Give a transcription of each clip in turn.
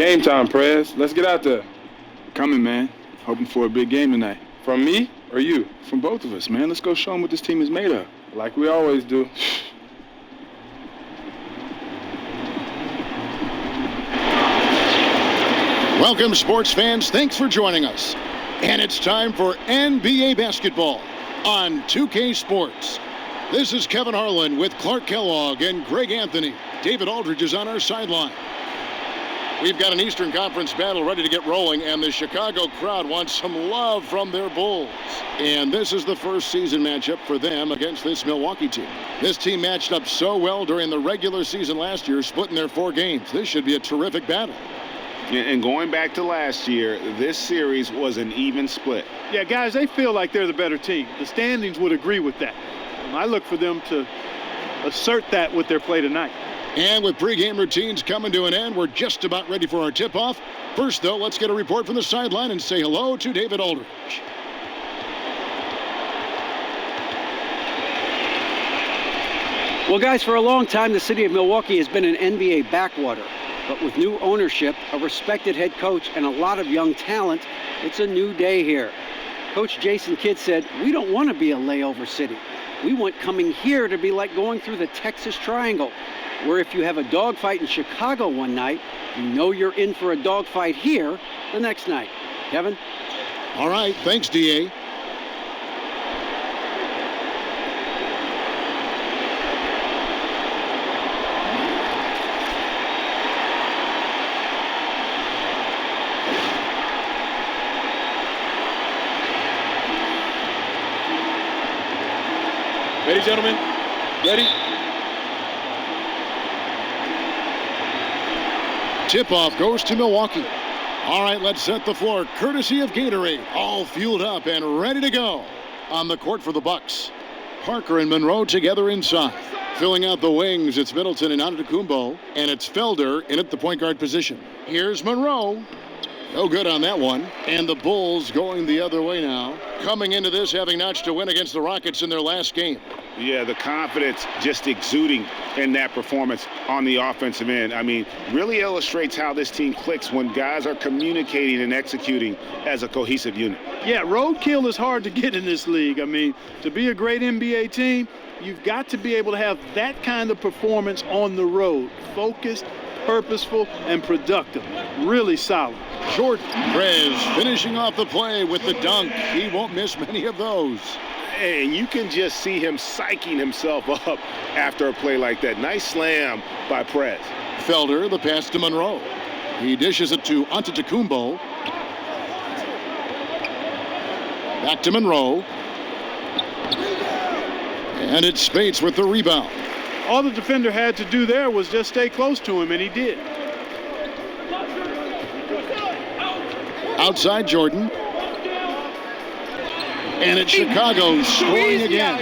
Game time, Prez. Let's get out there. Coming, man. Hoping for a big game tonight. From me or you? From both of us, man. Let's go show them what this team is made of. Like we always do. Welcome, sports fans. Thanks for joining us. And it's time for NBA basketball on 2K Sports. This is Kevin Harlan with Clark Kellogg and Greg Anthony. David Aldridge is on our sideline. We've got an Eastern Conference battle ready to get rolling, and the Chicago crowd wants some love from their Bulls. And this is the first season matchup for them against this Milwaukee team. This team matched up so well during the regular season last year, splitting their 4 games. This should be a terrific battle. And going back to last year, this series was an even split. Yeah, guys, they feel like they're the better team. The standings would agree with that. I look for them to assert that with their play tonight. And with pregame routines coming to an end, we're just about ready for our tip-off. First, though, let's get a report from the sideline and say hello to David Aldridge. Well, guys, for a long time, the city of Milwaukee has been an NBA backwater. But with new ownership, a respected head coach, and a lot of young talent, it's a new day here. Coach Jason Kidd said, "We don't want to be a layover city. We want coming here to be like going through the Texas Triangle, where if you have a dogfight in Chicago one night, you know you're in for a dogfight here the next night." Kevin? All right, thanks, DA. Ready, gentlemen? Ready? Tip-off goes to Milwaukee. All right, let's set the floor. Courtesy of Gatorade, all fueled up and ready to go. On the court for the Bucks, Parker and Monroe together inside. Filling out the wings, it's Middleton and Antetokounmpo, and it's Felder in at the point guard position. Here's Monroe. No good on that one. And the Bulls going the other way now. Coming into this having notched a win against the Rockets in their last game. Yeah, the confidence just exuding in that performance on the offensive end. I mean, really illustrates how this team clicks when guys are communicating and executing as a cohesive unit. Yeah, roadkill is hard to get in this league. I mean, to be a great NBA team, you've got to be able to have that kind of performance on the road. Focused, purposeful, and productive. Really solid. Jordan Prez finishing off the play with the dunk. He won't miss many of those. And you can just see him psyching himself up after a play like that. Nice slam by Prez. Felder, the pass to Monroe. He dishes it to Antetokounmpo. Back to Monroe. And it's Spates with the rebound. All the defender had to do there was just stay close to him, and he did. Outside Jordan. And it's Chicago scoring again.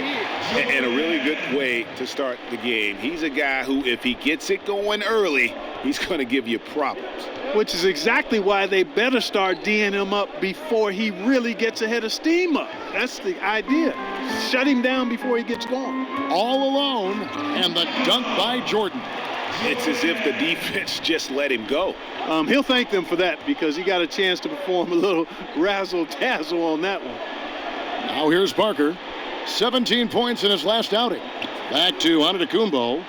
And a really good way to start the game. He's a guy who, if he gets it going early, he's going to give you problems. Which is exactly why they better start D'ing him up before he really gets ahead of steam up. That's the idea. Shut him down before he gets going. All alone, and the dunk by Jordan. It's as if the defense just let him go. He'll thank them for that because he got a chance to perform a little razzle-dazzle on that one. Now here's Parker. 17 points in his last outing. Back to Antetokounmpo.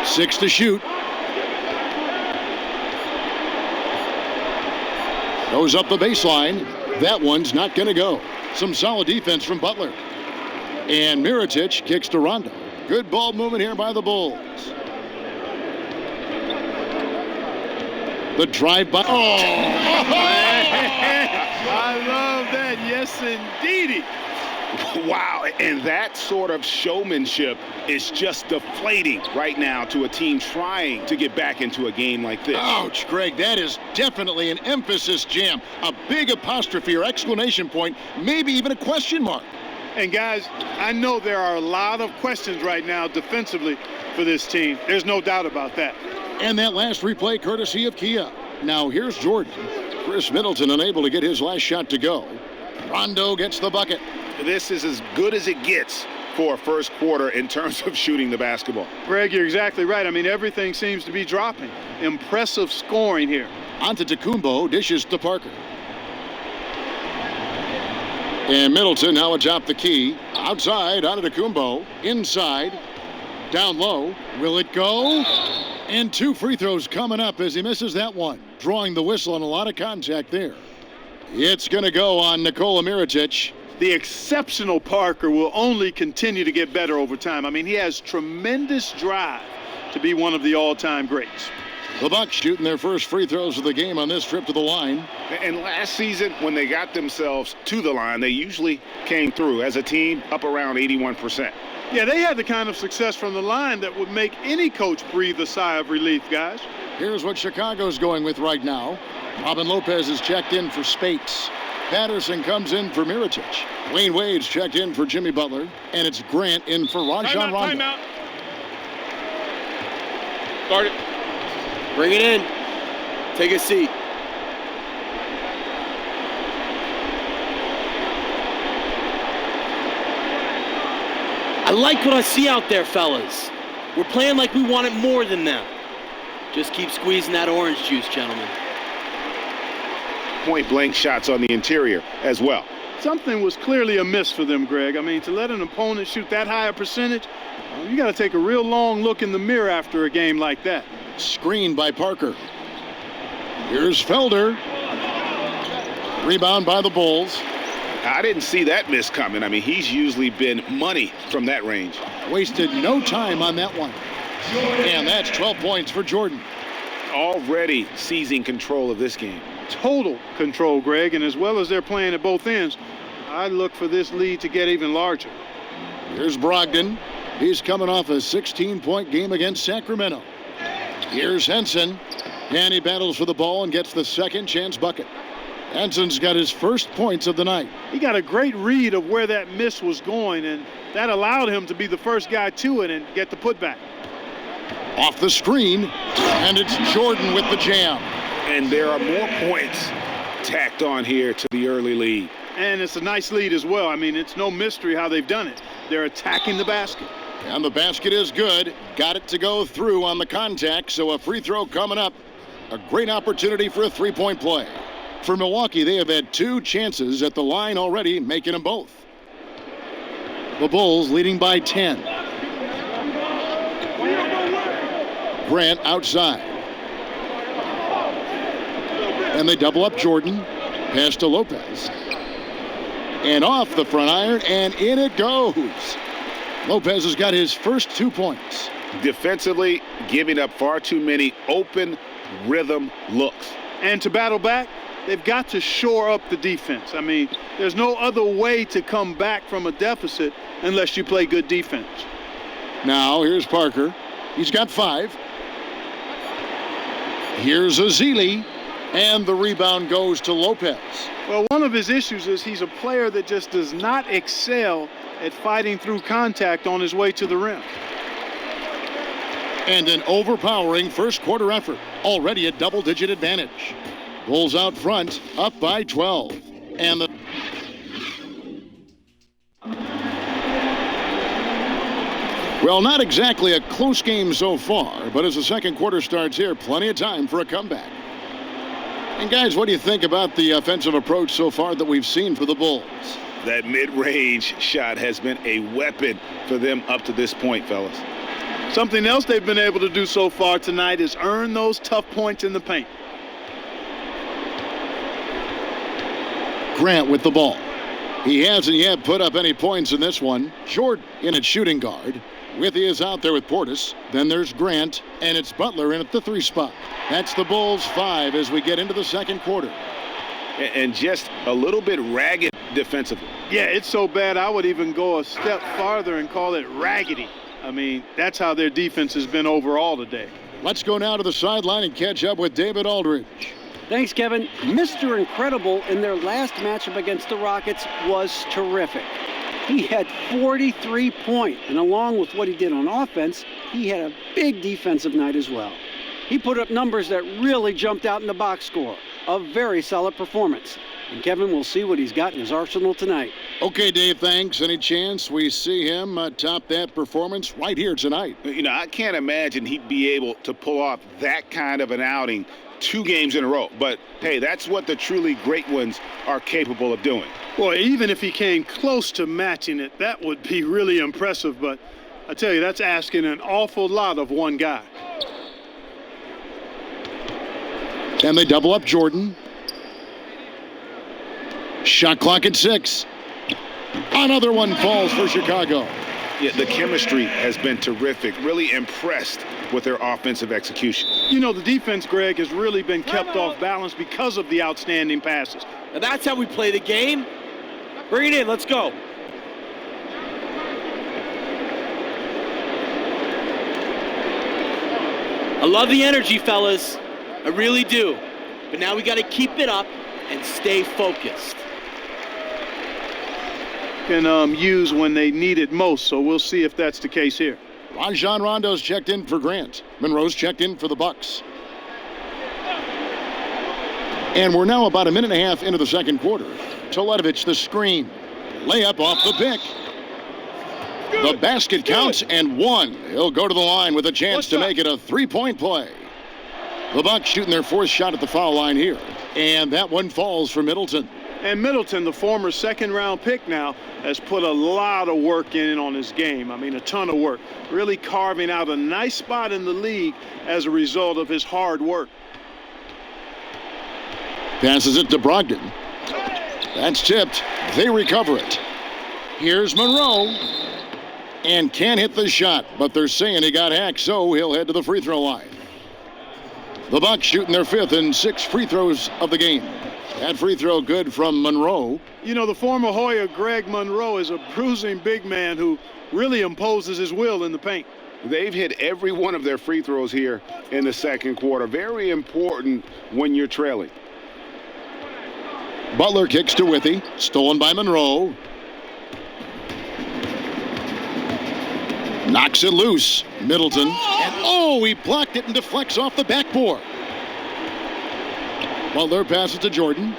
6 to shoot. Goes up the baseline. That one's not going to go. Some solid defense from Butler. And Mirotic kicks to Rondo. Good ball movement here by the Bulls. The drive by. Oh! I love that. Yes, indeedy. Wow, and that sort of showmanship is just deflating right now to a team trying to get back into a game like this. Ouch, Greg, that is definitely an emphasis jam. A big apostrophe or exclamation point, maybe even a question mark. And guys, I know there are a lot of questions right now defensively for this team. There's no doubt about that. And that last replay courtesy of Kia. Now here's Jordan. Chris Middleton unable to get his last shot to go. Rondo gets the bucket. This is as good as it gets for a first quarter in terms of shooting the basketball. Greg, you're exactly right. I mean, everything seems to be dropping. Impressive scoring here. Antetokounmpo dishes to Parker. And Middleton now atop the key. Outside, Antetokounmpo. Inside. Down low. Will it go? And 2 free throws coming up as he misses that one. Drawing the whistle and a lot of contact there. It's going to go on Nikola Mirotic. The exceptional Parker will only continue to get better over time. I mean, he has tremendous drive to be one of the all-time greats. The Bucks shooting their first free throws of the game on this trip to the line. And last season, when they got themselves to the line, they usually came through as a team up around 81%. Yeah, they had the kind of success from the line that would make any coach breathe a sigh of relief, guys. Here's what Chicago's going with right now. Robin Lopez is checked in for Spates. Patterson comes in for Mirotic. Wayne Wade's checked in for Jimmy Butler. And it's Grant in for Rajon Rondo. Timeout. Start it. Bring it in. Take a seat. I like what I see out there, fellas. We're playing like we want it more than them. Just keep squeezing that orange juice, gentlemen. Point-blank shots on the interior as well. Something was clearly amiss for them, Greg. I mean, to let an opponent shoot that high a percentage, you got to take a real long look in the mirror after a game like that. Screened by Parker. Here's Felder. Rebound by the Bulls. I didn't see that miss coming. I mean, he's usually been money from that range. Wasted no time on that one. And that's 12 points for Jordan. Already seizing control of this game. Total control, Greg, and as well as they're playing at both ends, I look for this lead to get even larger. Here's Brogdon. He's coming off a 16-point game against Sacramento. Here's Henson, and he battles for the ball and gets the second chance bucket. Henson's got his first points of the night. He got a great read of where that miss was going, and that allowed him to be the first guy to it and get the putback. Off the screen, and it's Jordan with the jam. And there are more points tacked on here to the early lead. And it's a nice lead as well. I mean, it's no mystery how they've done it. They're attacking the basket. And the basket is good. Got it to go through on the contact, so a free throw coming up. A great opportunity for a three-point play. For Milwaukee, they have had 2 chances at the line already, making them both. The Bulls leading by 10. Grant outside. And they double up Jordan. Pass to Lopez. And off the front iron, and in it goes. Lopez has got his first 2 points. Defensively, giving up far too many open rhythm looks. And to battle back, they've got to shore up the defense. I mean, there's no other way to come back from a deficit unless you play good defense. Now, here's Parker. He's got 5. Here's Azili. And the rebound goes to Lopez. Well, one of his issues is he's a player that just does not excel at fighting through contact on his way to the rim. And an overpowering first quarter effort. Already a double-digit advantage. Bulls out front, up by 12. And the... Well, not exactly a close game so far, but as the second quarter starts here, plenty of time for a comeback. And guys, what do you think about the offensive approach so far that we've seen for the Bulls? That mid-range shot has been a weapon for them up to this point, fellas. Something else they've been able to do so far tonight is earn those tough points in the paint. Grant with the ball. He hasn't yet put up any points in this one. Jordan in at shooting guard. Withy is out there with Portis. Then there's Grant, and it's Butler in at the 3 spot. That's the Bulls' 5 as we get into the second quarter. And just a little bit ragged defensively. Yeah, it's so bad I would even go a step farther and call it raggedy. I mean, that's how their defense has been overall today. Let's go now to the sideline and catch up with David Aldridge. Thanks, Kevin. Mr. Incredible in their last matchup against the Rockets was terrific. He had 43 points, and along with what he did on offense, he had a big defensive night as well. He put up numbers that really jumped out in the box score. A very solid performance. And Kevin will see what he's got in his arsenal tonight. Okay, Dave, thanks. Any chance we see him top that performance right here tonight? You know, I can't imagine he'd be able to pull off that kind of an outing 2 games in a row. But, hey, that's what the truly great ones are capable of doing. Boy, even if he came close to matching it, that would be really impressive. But I tell you, that's asking an awful lot of one guy. And they double up Jordan. Shot clock at 6. Another one falls for Chicago. Yeah, the chemistry has been terrific. Really impressed with their offensive execution. You know, the defense, Greg, has really been kept off balance because of the outstanding passes. And that's how we play the game. Bring it in. Let's go. I love the energy, fellas. I really do. But now we got to keep it up and stay focused. Can use when they need it most, so we'll see if that's the case here. Rajon Rondo's checked in for Grant. Monroe's checked in for the Bucks. And we're now about a minute and a half into the second quarter. Toledovich, the screen. Layup off the pick. The basket counts and 1. He'll go to the line with a chance to make it a 3-point play. The Bucks shooting their 4th shot at the foul line here. And that one falls for Middleton. And Middleton, the former second-round pick now, has put a lot of work in on his game. I mean, a ton of work. Really carving out a nice spot in the league as a result of his hard work. Passes it to Brogdon. That's tipped. They recover it. Here's Monroe. And can't hit the shot, but they're saying he got hacked, so he'll head to the free throw line. The Bucks shooting their 5th and 6th free throws of the game. That free throw good from Monroe. You know, the former Hoya, Greg Monroe, is a bruising big man who really imposes his will in the paint. They've hit every one of their free throws here in the second quarter. Very important when you're trailing. Butler kicks to Withy. Stolen by Monroe. Knocks it loose. Middleton. And he blocked it and deflects off the backboard. Butler passes to Jordan.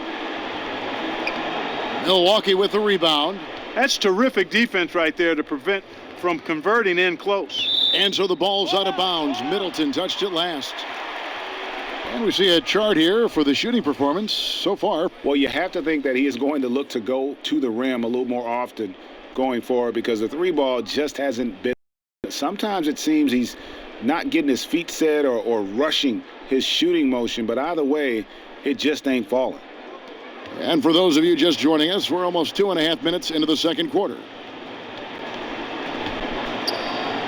Milwaukee with the rebound. That's terrific defense right there to prevent from converting in close. And so the ball's out of bounds. Middleton touched it last. And we see a chart here for the shooting performance so far. Well, you have to think that he is going to look to go to the rim a little more often going forward because the 3-ball just hasn't been. Sometimes it seems he's not getting his feet set or rushing his shooting motion, but either way, it just ain't falling. And for those of you just joining us, we're almost 2.5 minutes into the second quarter.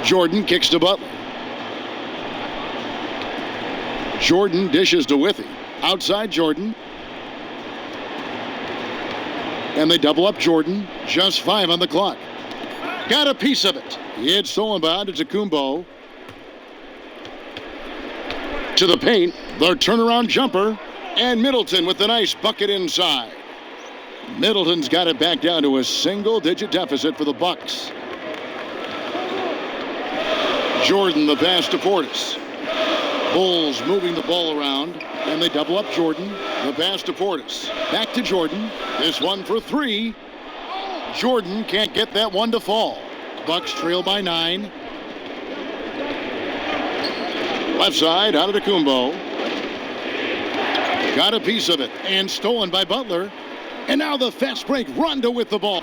Jordan kicks to Butler. Jordan dishes to Withy. Outside Jordan. And they double up Jordan. Just 5 on the clock. Got a piece of it. It's stolen by Antetokounmpo. To the paint. Their turnaround jumper. And Middleton with the nice bucket inside. Middleton's got it back down to a single-digit deficit for the Bucks. Jordan the pass to Portis. Bulls moving the ball around, and they double up Jordan. The pass to Portis. Back to Jordan. This one for 3. Jordan can't get that one to fall. Bucks trail by 9. Left side, Antetokounmpo. Got a piece of it, and stolen by Butler. And now the fast break, Rondo with the ball.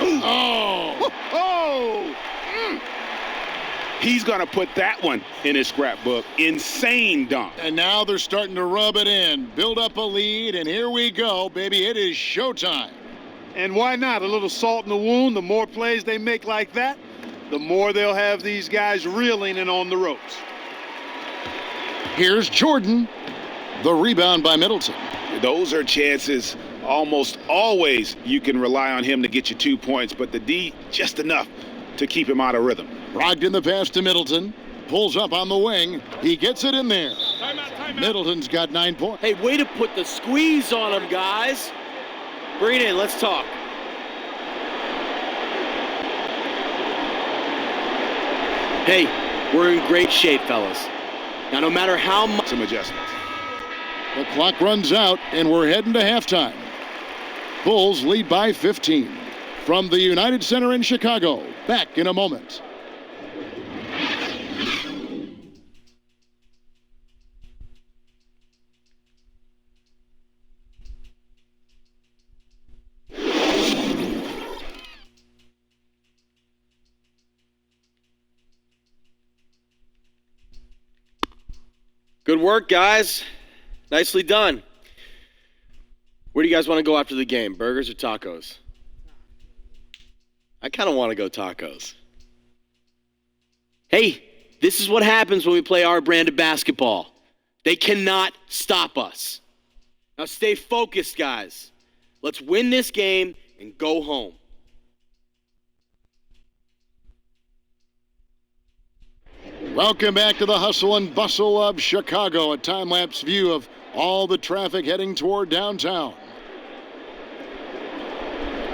He's going to put that one in his scrapbook. Insane dunk. And now they're starting to rub it in, build up a lead, and here we go, baby. It is showtime. And why not? A little salt in the wound. The more plays they make like that, the more they'll have these guys reeling and on the ropes. Here's Jordan. The rebound by Middleton. Those are chances almost always you can rely on him to get you 2 points, but the D just enough to keep him out of rhythm. Brogdon the pass to Middleton. Pulls up on the wing. He gets it in there. Timeout. Middleton's got 9 points. Hey, way to put the squeeze on him, guys. Bring it in. Let's talk. Hey, we're in great shape, fellas. Now, no matter how much... Some adjustments. The clock runs out, and we're heading to halftime. Bulls lead by 15. From the United Center in Chicago, back in a moment. Good work, guys. Nicely done. Where do you guys want to go after the game? Burgers or tacos? I kind of want to go tacos. Hey, this is what happens when we play our brand of basketball. They cannot stop us. Now stay focused, guys. Let's win this game and go home. Welcome back to the hustle and bustle of Chicago, a time-lapse view of all the traffic heading toward downtown.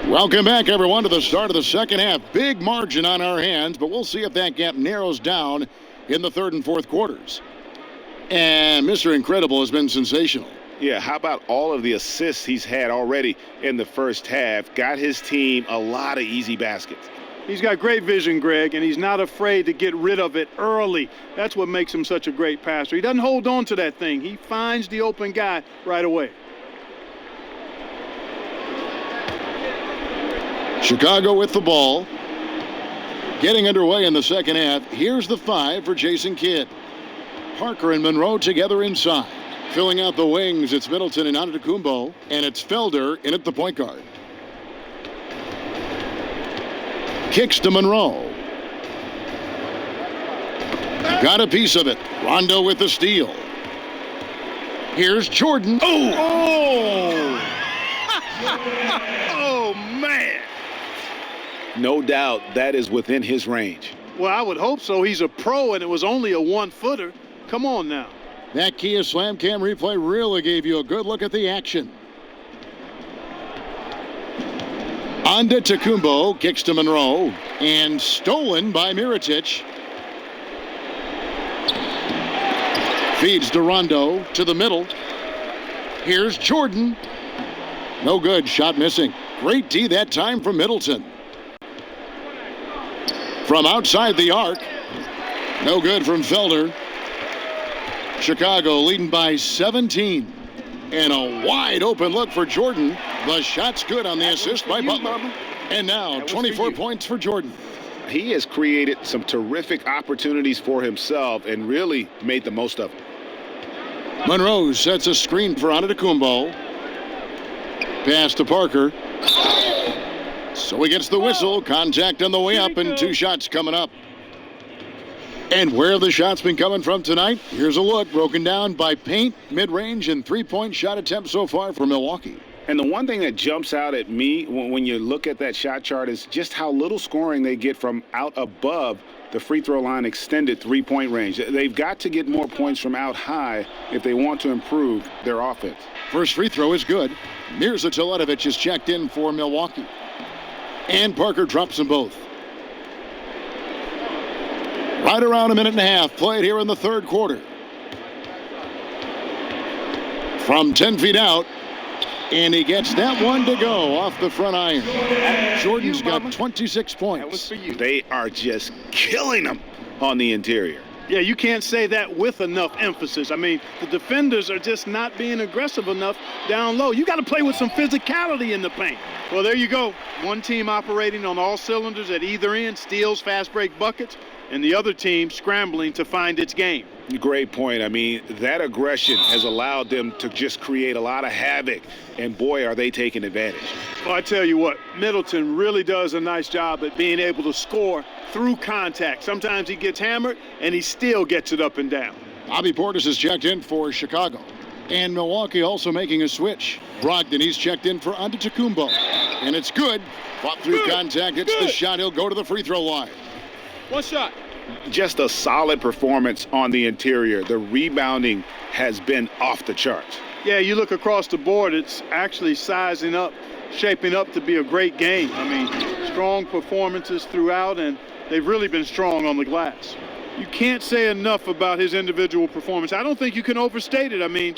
Welcome back, everyone, to the start of the second half. Big margin on our hands, but we'll see if that gap narrows down in the third and fourth quarters. And Mr. Incredible has been sensational. Yeah, how about all of the assists he's had already in the first half? Got his team a lot of easy baskets. He's got great vision, Greg, and he's not afraid to get rid of it early. That's what makes him such a great passer. He doesn't hold on to that thing. He finds the open guy right away. Chicago with the ball. Getting underway in the second half. Here's the 5 for Jason Kidd. Parker and Monroe together inside. Filling out the wings, it's Middleton and Antetokounmpo, and it's Felder in at the point guard. Kicks to Monroe. Got a piece of it. Rondo with the steal. Here's Jordan. Oh, man. No doubt that is within his range. Well, I would hope so. He's a pro, and it was only a one-footer. Come on now. That Kia Slam Cam replay really gave you a good look at the action. Antetokounmpo kicks to Monroe, and stolen by Mirotic. Feeds to Rondo to the middle. Here's Jordan. No good, shot missing. Great D that time from Middleton. From outside the arc. No good from Felder. Chicago leading by 17. And a wide open look for Jordan. The shot's good on the assist by Butler. And now 24 points for Jordan. He has created some terrific opportunities for himself and really made the most of it. Monroe sets a screen for Antetokounmpo. Pass to Parker. So he gets the whistle. Contact on the way up and 2 shots coming up. And where have the shots been coming from tonight? Here's a look broken down by paint, mid-range, and 3-point shot attempts so far for Milwaukee. And the one thing that jumps out at me when you look at that shot chart is just how little scoring they get from out above the free throw line extended 3-point range. They've got to get more points from out high if they want to improve their offense. First free throw is good. Mirza Teletovic is checked in for Milwaukee. And Parker drops them both. Right around a minute and a half played here in the third quarter. From 10 feet out, and he gets that one to go off the front iron. Jordan's got 26 points. They are just killing them on the interior. Yeah, you can't say that with enough emphasis. I mean, the defenders are just not being aggressive enough down low. You got to play with some physicality in the paint. Well, there you go. One team operating on all cylinders at either end, steals, fast break buckets, and the other team scrambling to find its game. Great point. I mean, that aggression has allowed them to just create a lot of havoc, and boy, are they taking advantage. Well, I tell you what, Middleton really does a nice job at being able to score through contact. Sometimes he gets hammered, and he still gets it up and down. Bobby Portis is checked in for Chicago. And Milwaukee also making a switch. Brogdon, he's checked in for Antetokounmpo. And it's good. Fought through contact. It's the shot. He'll go to the free throw line. One shot. Just a solid performance on the interior. The rebounding has been off the charts. Yeah, you look across the board, it's actually sizing up, shaping up to be a great game. I mean, strong performances throughout, and they've really been strong on the glass. You can't say enough about his individual performance. I don't think you can overstate it. I mean,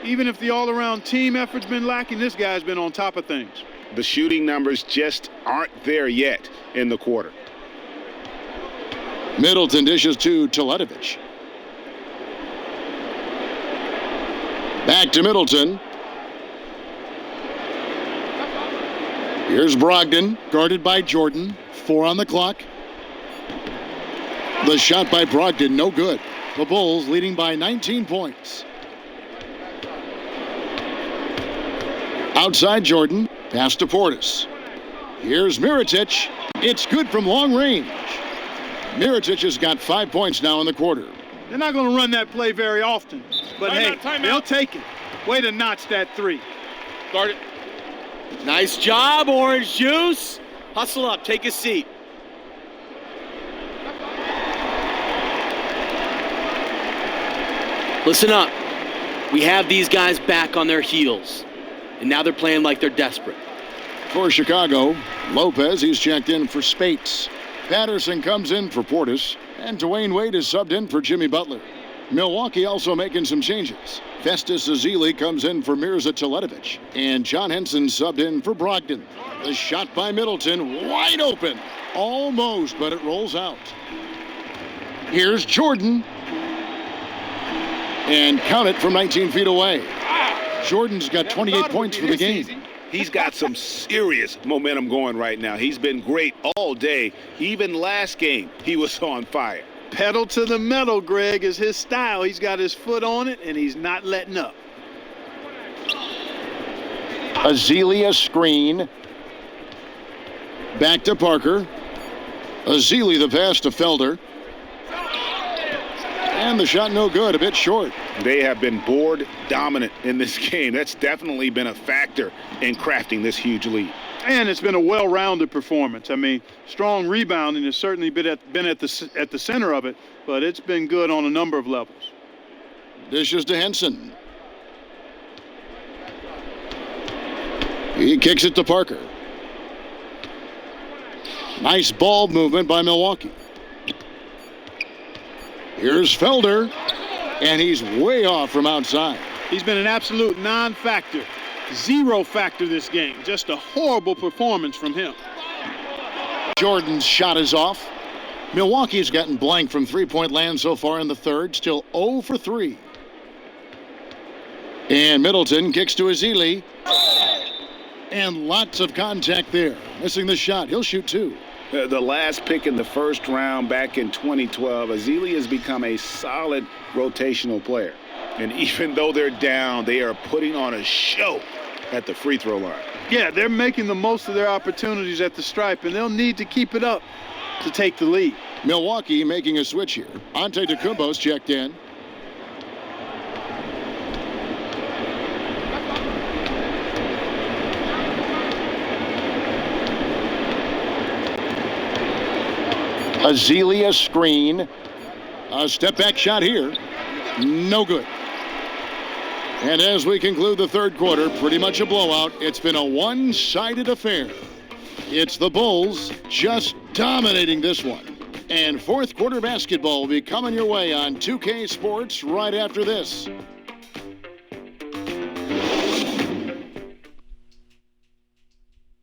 even if the all-around team effort's been lacking, this guy's been on top of things. The shooting numbers just aren't there yet in the quarter. Middleton dishes to Teletovic. Back to Middleton. Here's Brogdon, guarded by Jordan. 4 on the clock. The shot by Brogdon, no good. The Bulls leading by 19 points. Outside Jordan, pass to Portis. Here's Mirotic. It's good from long range. Mirotic has got 5 points now in the quarter. They're not going to run that play very often, but hey, they'll take it. Way to notch that 3. Guard it. Nice job, Orange Juice. Hustle up, take a seat. Listen up. We have these guys back on their heels, and now they're playing like they're desperate. For Chicago, Lopez, he's checked in for Spates. Patterson comes in for Portis, and Dwayne Wade is subbed in for Jimmy Butler. Milwaukee also making some changes. Festus Ezeli comes in for Mirza Teletovic, and John Henson subbed in for Brogdon. The shot by Middleton, wide open. Almost, but it rolls out. Here's Jordan. And count it from 19 feet away. Jordan's got 28 points for the game. He's got some serious momentum going right now. He's been great all day. Even last game, he was on fire. Pedal to the metal, Greg, is his style. He's got his foot on it, and he's not letting up. Ezeli screen. Back to Parker. Ezeli the pass to Felder. And the shot no good, a bit short. They have been board dominant in this game. That's definitely been a factor in crafting this huge lead. And it's been a well-rounded performance. I mean, strong rebounding has certainly been at the center of it, but it's been good on a number of levels. Dishes to Henson. He kicks it to Parker. Nice ball movement by Milwaukee. Here's Felder, and he's way off from outside. He's been an absolute non-factor, zero factor this game. Just a horrible performance from him. Jordan's shot is off. Milwaukee's gotten blank from three-point land so far in the third, still 0 for 3. And Middleton kicks to Ezeli. And lots of contact there. Missing the shot. He'll shoot 2. The last pick in the first round back in 2012, Ezeli has become a solid rotational player. And even though they're down, they are putting on a show at the free throw line. Yeah, they're making the most of their opportunities at the stripe, and they'll need to keep it up to take the lead. Milwaukee making a switch here. Antetokounmpo's checked in. Ezeli screen. A step back shot here. No good. And as we conclude the third quarter, pretty much a blowout. It's been a one-sided affair. It's the Bulls just dominating this one. And fourth quarter basketball will be coming your way on 2K Sports right after this.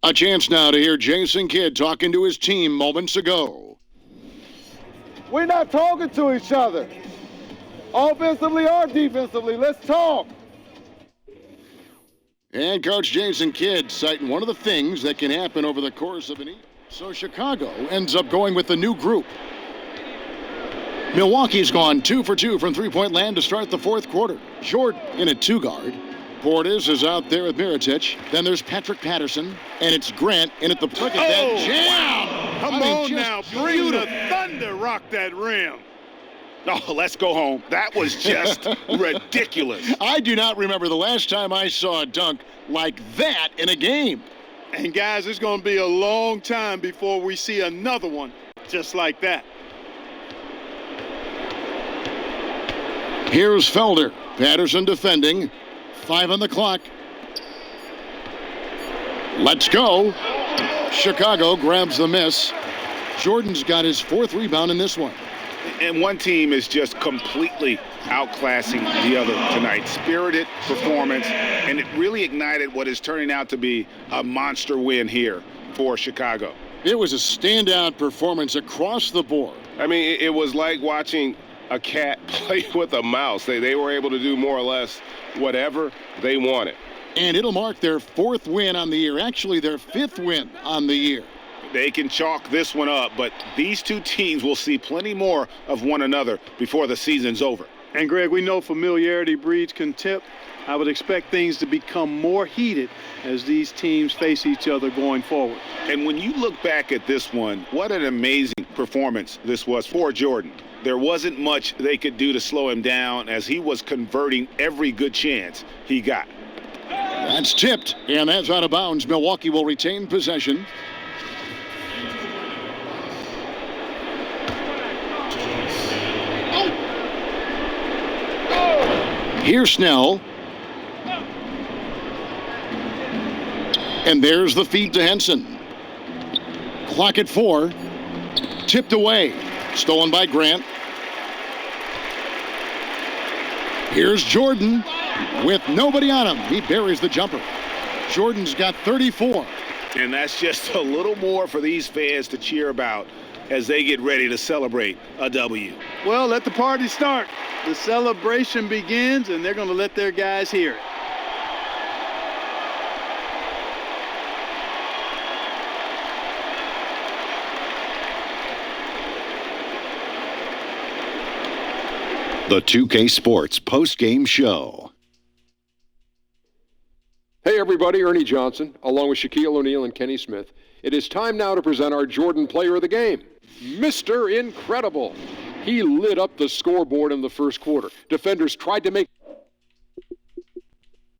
A chance now to hear Jason Kidd talking to his team moments ago. We're not talking to each other, offensively or defensively. Let's talk. And Coach Jason Kidd citing one of the things that can happen over the course of an evening. So Chicago ends up going with the new group. Milwaukee's gone 2 for 2 from three-point land to start the fourth quarter. Jordan in a 2-guard. Portis is out there with Mirotic. Then there's Patrick Patterson, and it's Grant in at the flick of that jam. Come on now, bring the thunder, rock that rim. Oh, let's go home. That was just ridiculous. I do not remember the last time I saw a dunk like that in a game. And guys, it's going to be a long time before we see another one just like that. Here's Felder. Patterson defending. 5 on the clock. Let's go. Chicago grabs the miss. Jordan's got his 4th rebound in this one. And one team is just completely outclassing the other tonight. Spirited performance, and it really ignited what is turning out to be a monster win here for Chicago. It was a standout performance across the board. I mean, it was like watching a cat play with a mouse. They were able to do more or less whatever they wanted. And it'll mark their 4th win on the year, actually their 5th win on the year. They can chalk this one up, but these two teams will see plenty more of one another before the season's over. And, Greg, we know familiarity breeds contempt. I would expect things to become more heated as these teams face each other going forward. And when you look back at this one, what an amazing performance this was for Jordan. There wasn't much they could do to slow him down as he was converting every good chance he got. That's tipped, and that's out of bounds. Milwaukee will retain possession. Here's Snell. And there's the feed to Henson. Clock at 4. Tipped away. Stolen by Grant. Here's Jordan with nobody on him. He buries the jumper. Jordan's got 34. And that's just a little more for these fans to cheer about as they get ready to celebrate a W. Well, let the party start. The celebration begins, and they're going to let their guys hear it. The 2K Sports post-game show. Hey everybody, Ernie Johnson, along with Shaquille O'Neal and Kenny Smith. It is time now to present our Jordan Player of the Game, Mr. Incredible. He lit up the scoreboard in the first quarter. Defenders tried to make